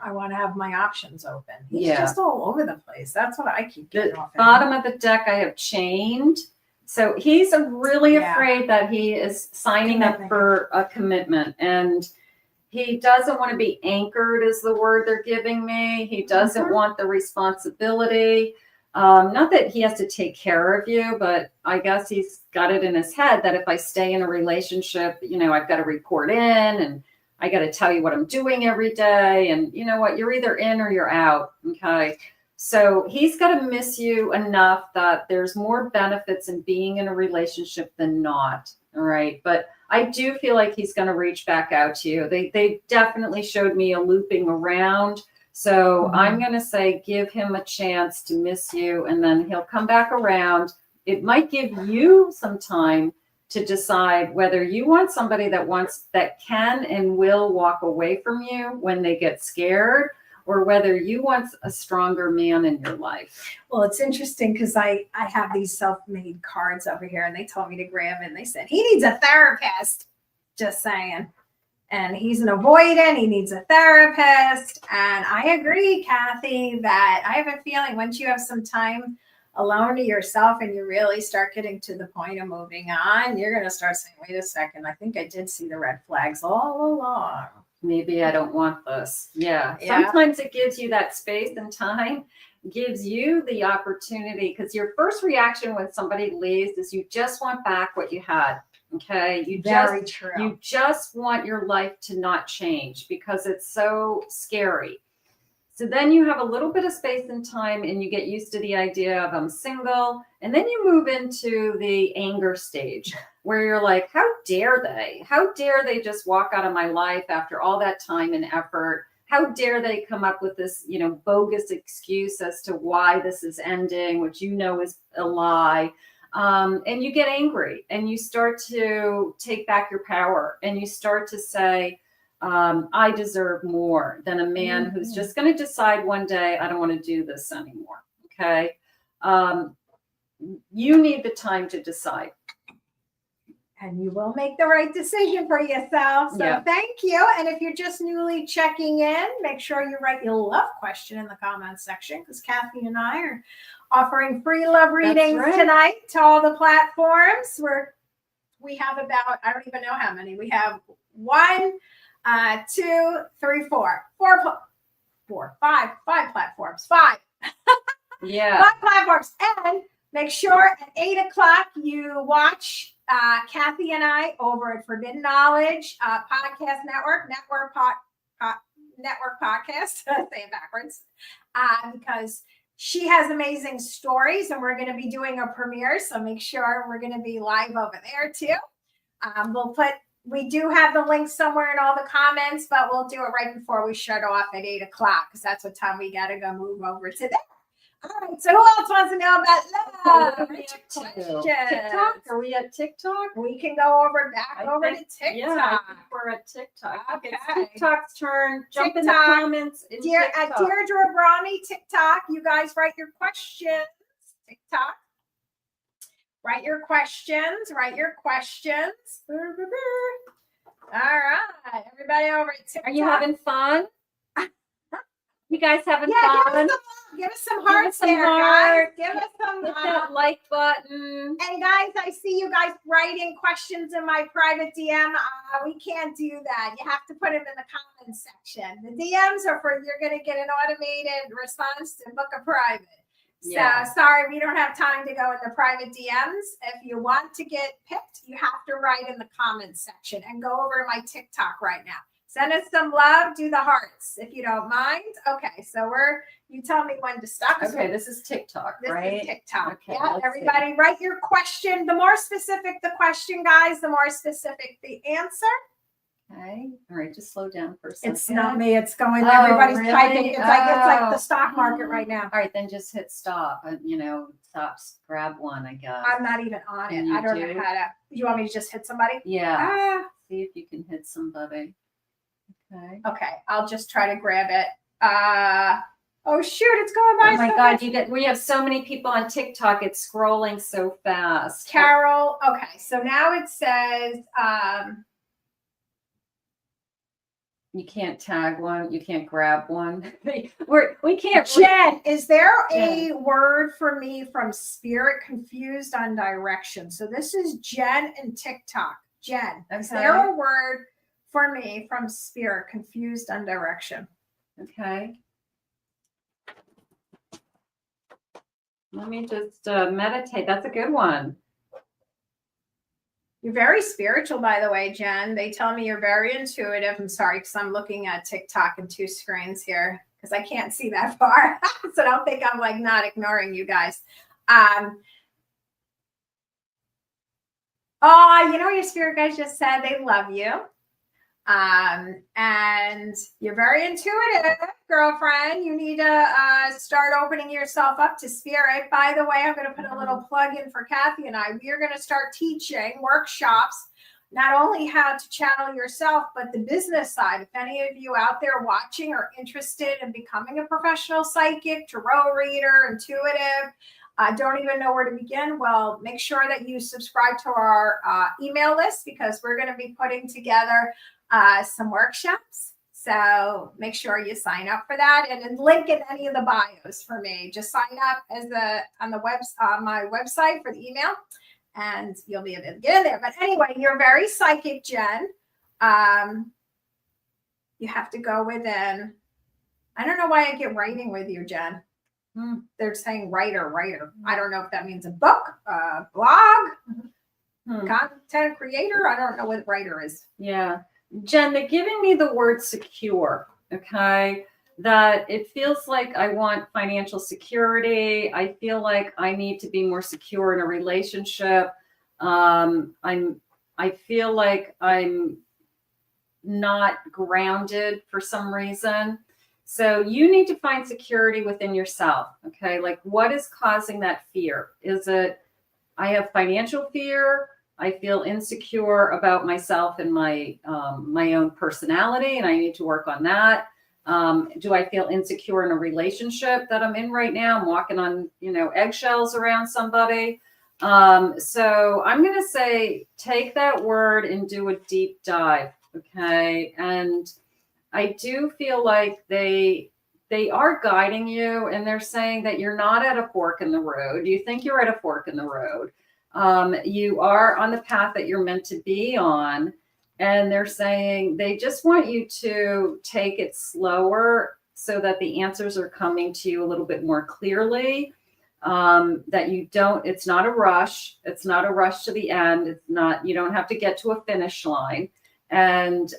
I want to have my options open. He's just all over the place. That's what I keep getting off. Bottom of the deck, I have chained. So he's really afraid that he is signing up for a commitment, and he doesn't want to be anchored is the word they're giving me. He doesn't want the responsibility. Not that he has to take care of you, but I guess he's got it in his head that if I stay in a relationship, I've got to report in and I got to tell you what I'm doing every day. And you know what? You're either in or you're out. Okay. So he's got to miss you enough that there's more benefits in being in a relationship than not. All right. But I do feel like he's going to reach back out to you. They definitely showed me a looping around. So I'm going to say, give him a chance to miss you, and then he'll come back around. It might give you some time to decide whether you want somebody that can and will walk away from you when they get scared, or whether you want a stronger man in your life. Well, it's interesting because I have these self-made cards over here, and they told me to grab it, and they said, he needs a therapist. Just saying. And he's an avoidant. He needs a therapist. And I agree, Kathy, that I have a feeling once you have some time alone to yourself and you really start getting to the point of moving on, you're going to start saying, wait a second, I think I did see the red flags all along. Maybe I don't want this. Yeah. Sometimes it gives you that space and time, gives you the opportunity, because your first reaction when somebody leaves is you just want back what you had. Okay. You just want your life to not change because it's so scary. So then you have a little bit of space and time and you get used to the idea of I'm single. And then you move into the anger stage where you're like, how dare they? How dare they just walk out of my life after all that time and effort? How dare they come up with this, bogus excuse as to why this is ending, which is a lie. And you get angry and you start to take back your power and you start to say, I deserve more than a man who's just going to decide one day, I don't want to do this anymore. Okay. You need the time to decide. And you will make the right decision for yourself. So thank you. And if you're just newly checking in, make sure you write your love question in the comments section, because Kathy and I are offering free love readings tonight to all the platforms. We have about, I don't even know how many. We have 1, 2, 3, 4, 5 platforms. 5. 5 platforms. And make sure at 8 o'clock you watch Kathy and I over at Forbidden Knowledge Podcast Network Podcast. Say it backwards. Because she has amazing stories, and we're going to be doing a premiere. So make sure we're going to be live over there too. We do have the link somewhere in all the comments, but we'll do it right before we shut off at 8 o'clock, because that's what time we got to go move over to that. All right. So who else wants to know about love? TikTok? Are we at TikTok? We can go back over to TikTok. Yeah, I think we're at TikTok. Okay. It's TikTok's turn. Jump in the comments. At Deirdre Abrami TikTok, you guys write your questions. TikTok. Write your questions. Write your questions. All right, everybody over at TikTok. Are you having fun? You guys having Yeah, fun? give us some hearts some there, heart. guys. Give us some. Hit that like button. And guys, I see you guys writing questions in my private DM. We can't do that. You have to put them in the comments section. The DMs are for you're going to get an automated response to book a private. Yeah. So sorry, we don't have time to go in the private DMs. If you want to get picked, you have to write in the comments section and go over to my TikTok right now. Send us some love. Do the hearts if you don't mind. Okay, so you tell me when to stop. Okay, this is TikTok, right? This is TikTok. Okay, Yeah, everybody write your question. The more specific the question, guys, the more specific the answer. Okay. All right, just slow down for a second. It's not me. It's going. Oh, Everybody's really? typing. It's like the stock market right now. All right, then just hit stop. Stop. Grab one, I guess. I'm not even on it. You I don't know how to. You want me to just hit somebody? Yeah. See if you can hit somebody. Okay. Okay. I'll just try to grab it. Oh shoot! It's going by. Oh my God! We have so many people on TikTok. It's scrolling so fast. Carol. Okay. So now it says. You can't tag one. You can't grab one. We can't. Jen, is there a word for me from Spirit confused on direction? So this is Jen and TikTok. Jen, is there a word for me from Spirit confused on direction? Okay. Let me just meditate. That's a good one. You're very spiritual, by the way, Jen. They tell me you're very intuitive. I'm sorry, because I'm looking at TikTok and two screens here because I can't see that far. So don't think I'm like not ignoring you guys. Your spirit guys just said they love you. And you're very intuitive, girlfriend. You need to start opening yourself up to spirit. By the way, I'm going to put a little plug in for Kathy and I. We are going to start teaching workshops, not only how to channel yourself, but the business side. If any of you out there watching are interested in becoming a professional psychic, tarot reader, intuitive, don't even know where to begin, well, make sure that you subscribe to our email list because we're going to be putting together some workshops. So make sure you sign up for that and then link in any of the bios for me. Just sign up on my website for the email and you'll be able to get in there. But anyway, you're very psychic, Jen. You have to go within. I don't know why I get writing with you, Jen. They're saying writer. I don't know if that means a book, a blog, content creator. I don't know what writer is. Yeah. Jen, they're giving me the word secure, okay? That it feels like I want financial security. I feel like I need to be more secure in a relationship. I feel like I'm not grounded for some reason. So you need to find security within yourself, okay? Like what is causing that fear? Is it, I have financial fear? I feel insecure about myself and my own personality, and I need to work on that. Do I feel insecure in a relationship that I'm in right now? I'm walking on, eggshells around somebody. So I'm going to say, take that word and do a deep dive. Okay. And I do feel like they are guiding you and they're saying that you're not at a fork in the road. You think you're at a fork in the road. You are on the path that you're meant to be on. And they're saying they just want you to take it slower so that the answers are coming to you a little bit more clearly. That it's not a rush. It's not a rush to the end. You don't have to get to a finish line. And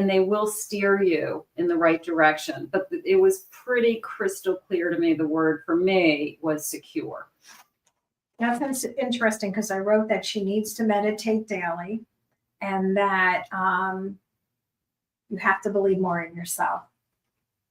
they will steer you in the right direction. But it was pretty crystal clear to me. The word for me was secure. That's interesting because I wrote that she needs to meditate daily and that you have to believe more in yourself.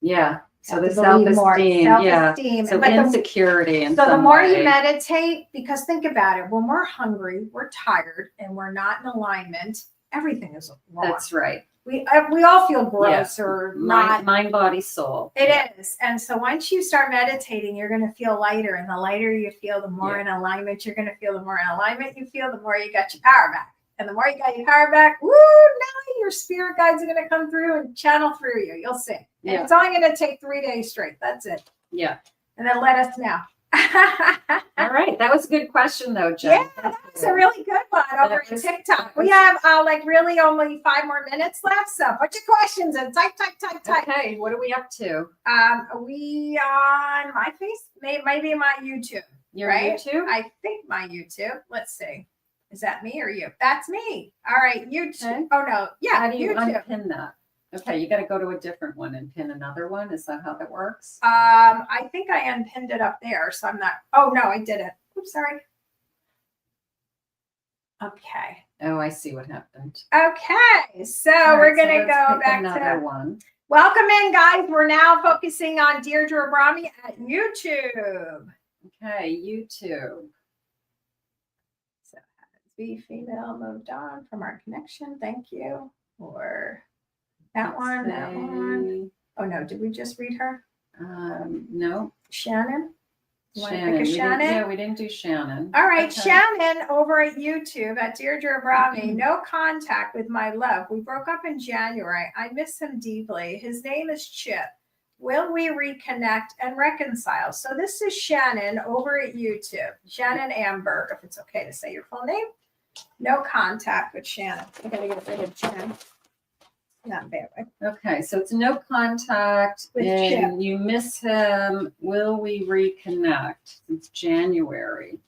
Yeah. So the self-esteem. Yeah. So but insecurity. So the more you meditate, because think about it, when we're hungry, we're tired and we're not in alignment everything is wrong. That's right. We all feel gross or not. Mind, body, soul. It is. And so once you start meditating, you're going to feel lighter. And the lighter you feel, the more in alignment you're going to feel. The more in alignment you feel, the more you got your power back. And the more you got your power back, woo, now your spirit guides are going to come through and channel through you. You'll see. And it's only going to take 3 days straight. That's it. Yeah. And then let us know. All right. That was a good question, though, Jen. Yeah, that was a really good one over at TikTok. We have like really only 5 more minutes left. So put your questions in. Type. Okay. What are we up to? We on my face? Maybe my YouTube. Your right? YouTube? I think my YouTube. Let's see. Is that me or you? That's me. All right. YouTube. Okay. Oh, no. Yeah. How do you YouTube. unpin that? Okay, you got to go to a different one and pin another one. Is that how that works? I think I unpinned it up there, so I'm not. Oh no, I didn't. Oops, sorry. Okay. Oh, I see what happened. Okay, so we're gonna go back to one. Welcome in, guys. We're now focusing on Deirdre Abrami at YouTube. Okay, YouTube. So be female moved on from our connection. Thank you. Or that one. Oh no, did we just read her? No. Shannon? Shannon. Shannon? We didn't do Shannon. All right, okay. Shannon over at YouTube at Deirdre Abrami. No contact with my love. We broke up in January. I miss him deeply. His name is Chip. Will we reconnect and reconcile? So this is Shannon over at YouTube. Shannon Amberg, if it's okay to say your full name. No contact with Shannon. I gotta get rid of Shannon. Not bad. Okay, so it's no contact with and Chip. You miss him. Will we reconnect? It's January.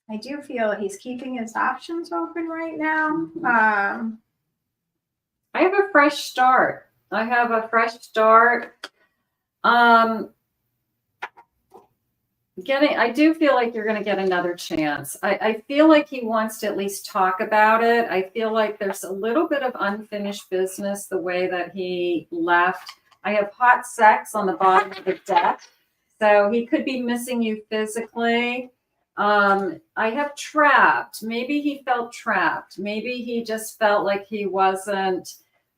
I do feel he's keeping his options open right now. Mm-hmm. I have a fresh start. I do feel like you're going to get another chance. I feel like he wants to at least talk about it. I feel like there's a little bit of unfinished business the way that he left. I have hot sex on the bottom of the deck. So he could be missing you physically. I have trapped. Maybe he felt trapped. Maybe he just felt like he didn't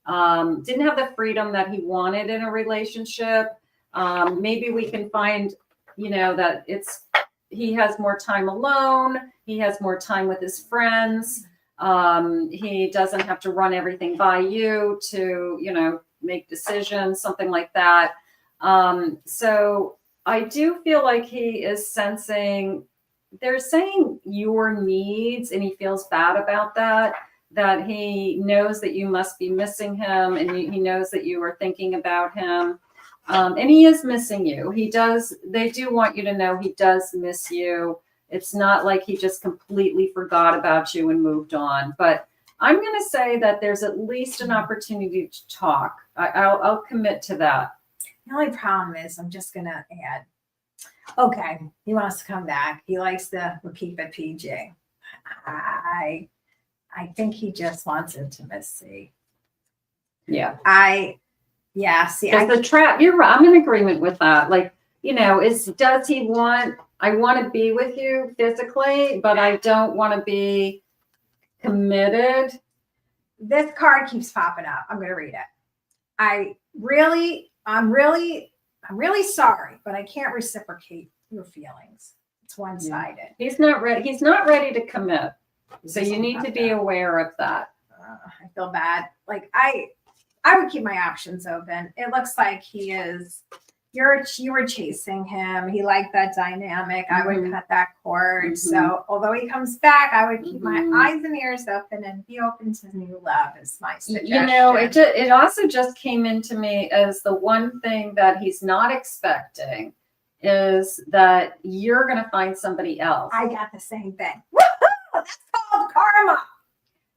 have the freedom that he wanted in a relationship. Maybe we can find that he has more time alone. He has more time with his friends. He doesn't have to run everything by you to, make decisions, something like that. So I do feel like he is sensing, they're saying your needs, and he feels bad about that he knows that you must be missing him, and he knows that you are thinking about him. And he is missing you. They do want you to know he does miss you. It's not like he just completely forgot about you and moved on. But I'm going to say that there's at least an opportunity to talk. I'll commit to that. The only problem is I'm just going to add, okay, he wants to come back. He likes we'll keep it PG. I think he just wants intimacy. Yeah. Yeah, see, the trap, you're right. I'm in agreement with that. Like, does he want, I want to be with you physically, but I don't want to be committed. This card keeps popping up. I'm going to read it. I'm really sorry, but I can't reciprocate your feelings. It's one-sided. Yeah. He's not ready to commit. So you need to be aware of that. I feel bad. Like I would keep my options open. It looks like he is. You were chasing him. He liked that dynamic. I would cut that cord. So although he comes back, I would keep my eyes and ears open and be open to new love. Is my suggestion. It also just came into me as the one thing that he's not expecting is that you're going to find somebody else. I got the same thing. Woo-hoo! That's called karma.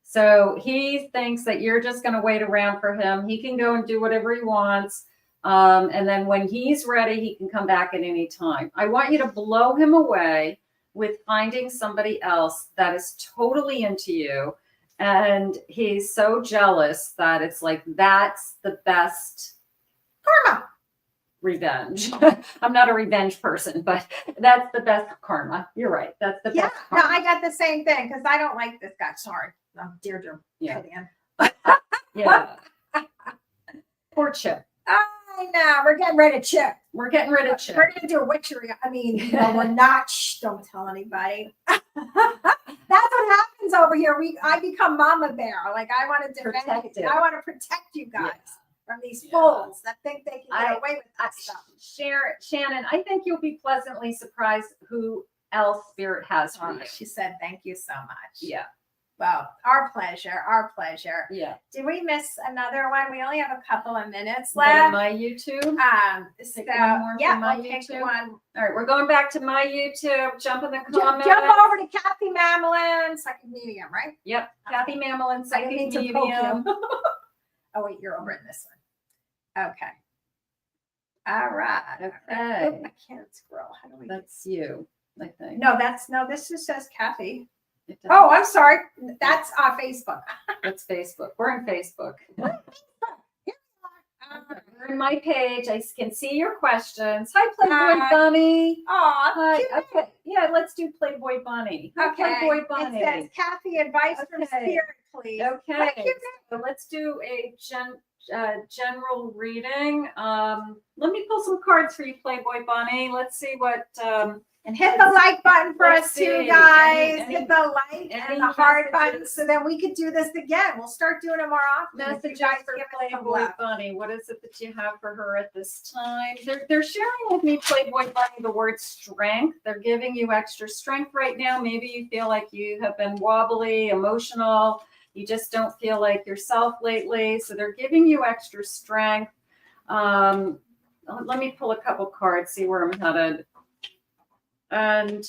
So he thinks that you're just going to wait around for him. He can go and do whatever he wants. And then when he's ready, he can come back at any time. I want you to blow him away with finding somebody else that is totally into you. And he's so jealous that it's like, that's the best karma. revenge. I'm not a revenge person, but that's the best karma. You're right. That's the Yeah, best no, karma. I got the same thing because I don't like this guy. Sorry, I'm Deirdre. Yeah. Again. Yeah. Poor Chip. I know. We're getting rid of Chip. We're getting rid of Chip. We're gonna do a witchery. I mean, no, we're not. Shh, don't tell anybody. That's what happens over here. I become Mama Bear. Like I want to defend Protect you. it. I want to protect you guys Yeah. from these fools that think they can get away with that stuff. Shannon, I think you'll be pleasantly surprised who else Spirit has for you. She said, "Thank you so much." Yeah. Well, our pleasure. Our pleasure. Yeah. Did we miss another one? We only have a couple of minutes Go to left. my YouTube. So one more yeah, from my we'll take YouTube. one. All right, we're going back to my YouTube. Jump in the comments. Jump over to Kathy Mamelin, second medium, right? Yep, Kathy Mamelin, I second didn't mean to poke medium. you. Oh wait, you're over in this one. Okay. All right. Okay. Oh, I can't scroll. How do we? That's you, I think. No, this just says Kathy. It does. Oh, I'm sorry. That's Facebook. That's Facebook. We're in Facebook. We're in my page. I can see your questions. Hi, Playboy Bunny. Aw, Hi. cute. Okay. Yeah, let's do Playboy Bunny. Hi, Okay. Playboy Bunny. It says Kathy, advice from Okay. Spirit, please. What a Okay, cute so let's do a general reading. Let me pull some cards for you, Playboy Bunny. Let's see what. And hit the like button for Let's us too, see. guys. Any- Hit the like any and the heart messages? button so then we could do this again. We'll start doing it more often. if you Messages guys for give us some Playboy love. Bunny. What is it that you have for her at this time? They're sharing with me, Playboy Bunny, the word strength. They're giving you extra strength right now. Maybe you feel like you have been wobbly, emotional. You just don't feel like yourself lately. So they're giving you extra strength. Let me pull a couple cards, see where I'm headed. And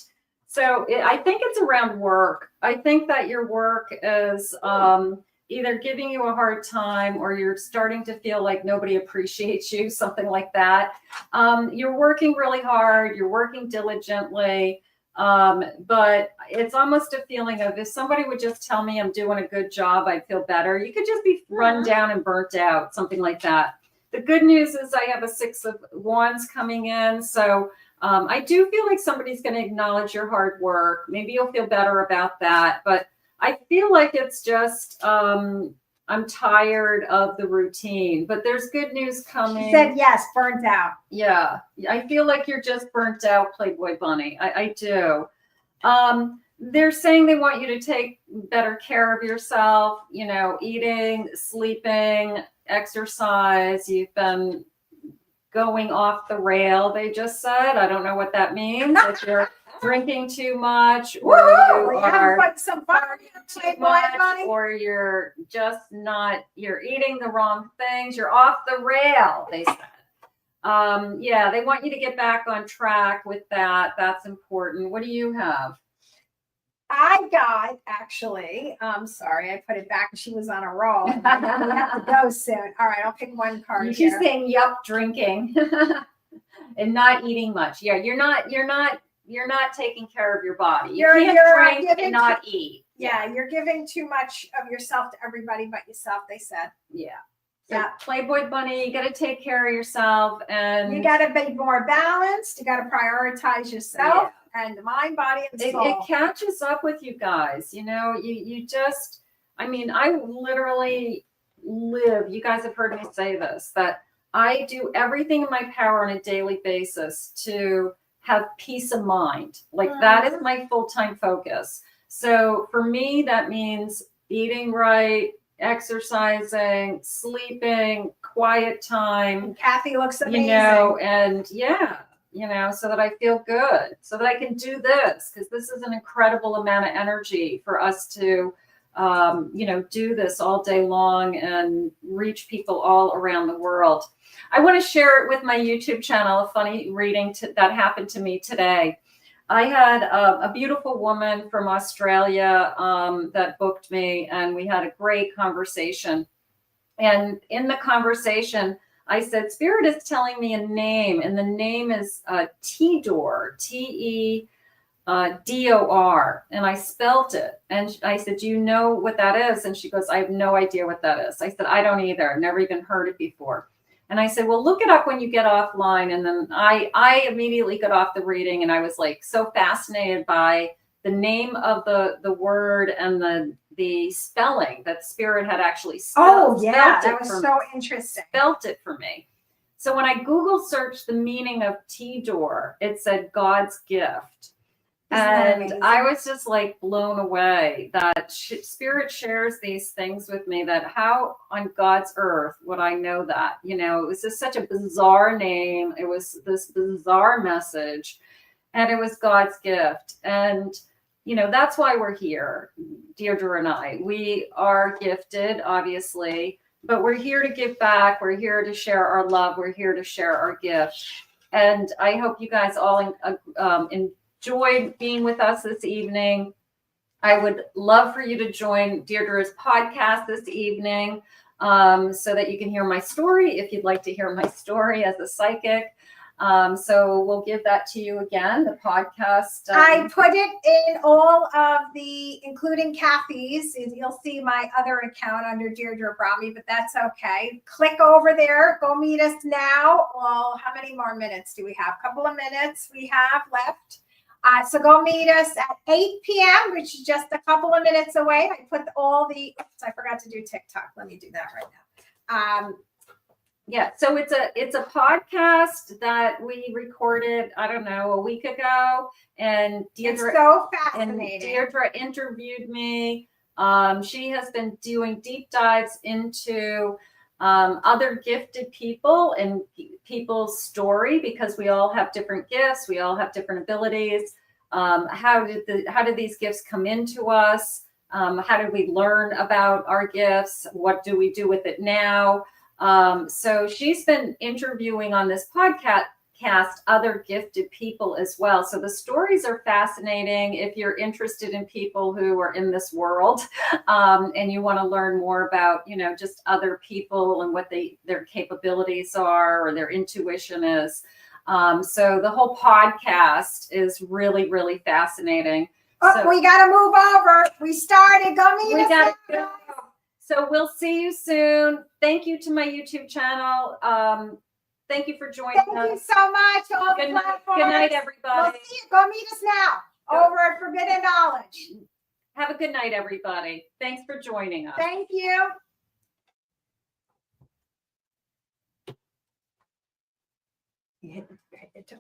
so I think it's around work. I think that your work is either giving you a hard time or you're starting to feel like nobody appreciates you, something like that. You're working really hard. You're working diligently. But it's almost a feeling of if somebody would just tell me I'm doing a good job, I'd feel better. You could just be run down and burnt out, something like that. The good news is I have a 6 of Wands coming in. So I do feel like somebody's going to acknowledge your hard work. Maybe you'll feel better about that. But I feel like it's just I'm tired of the routine. But there's good news coming. She said yes, burnt out. Yeah, I feel like you're just burnt out, Playboy Bunny. I do. They're saying they want you to take better care of yourself, you know, eating, sleeping, exercise. You've been going off the rail, they just said. I don't know what that means. If you're drinking too much or you are put some fun too Playboy much Bunny. or you're just not, you're eating the wrong things, you're off the rail, they said. Yeah, they want you to get back on track with that. That's important. What do you have? I got actually, I'm sorry, I put it back. She was on a roll. I know we have to go soon. All right, I'll pick one card. You're here. just saying, yup, drinking and not eating much. Yeah, you're not taking care of your body. You can't drink and not eat. Yeah, you're giving too much of yourself to everybody but yourself, they said. Yeah. So Playboy Bunny, you got to take care of yourself and you got to be more balanced. You got to prioritize yourself and the mind, body, and soul. It catches up with you guys. You know, you just, I mean, I literally live, you guys have heard me say this, that I do everything in my power on a daily basis to have peace of mind. Like that is my full-time focus. So for me, that means eating right, exercising, sleeping, quiet time. And Kathy looks amazing. You know, and you know, so that I feel good, so that I can do this, because this is an incredible amount of energy for us to, you know, do this all day long and reach people all around the world. I want to share it with my YouTube channel, a funny reading that happened to me today. I had a beautiful woman from Australia that booked me, and we had a great conversation. And in the conversation, I said, Spirit is telling me a name, and the name is Tedor, T-E-D-O-R, and I spelt it. And I said, do you know what that is? And she goes, I have no idea what that is. I said, I don't either. I've never even heard it before. And I said, well, look it up when you get offline. And then I immediately got off the reading, and I was like so fascinated by the name of the word and the spelling that Spirit had actually spelled. Oh, yeah, that was so interesting. Spelt it for me. So when I Google searched the meaning of T-door, it said God's gift. And I was just like blown away that Spirit shares these things with me, that how on God's earth would I know that? You know, it was just such a bizarre name. It was this bizarre message, and it was God's gift. And, you know, that's why we're here, Deirdre and I. We are gifted, obviously, but we're here to give back. We're here to share our love. We're here to share our gifts. And I hope you guys all enjoyed being with us this evening. I would love for you to join Deirdre's podcast this evening, so that you can hear my story if you'd like to hear my story as a psychic. So we'll give that to you again, the podcast. I put it in all of the, including Kathy's. You'll see my other account under Deirdre Abrami, but that's okay. Click over there. Go meet us now. Well, how many more minutes do we have? A couple of minutes we have left. So go meet us at 8 p.m., which is just a couple of minutes away. I put all the, oops, I forgot to do TikTok. Let me do that right now. Yeah, so it's a podcast that we recorded, I don't know, a week ago, and Deirdre, it's so fascinating. Deirdre interviewed me. She has been doing deep dives into other gifted people and people's story, because we all have different gifts, we all have different abilities. How did these gifts come into us? How did we learn about our gifts? What do we do with it now? So she's been interviewing on this podcast other gifted people as well. So the stories are fascinating if you're interested in people who are in this world, and you want to learn more about, you know, just other people and what their capabilities are or their intuition is. So the whole podcast is really, really fascinating. Oh, so, we got to move over. We started. Go meet us. Go. So we'll see you soon. Thank you to my YouTube channel. Thank you for joining us. Thank you so much. All Good platforms. night, everybody. We'll see you. Go meet us now over at Forbidden Knowledge. Have a good night, everybody. Thanks for joining us. Thank you.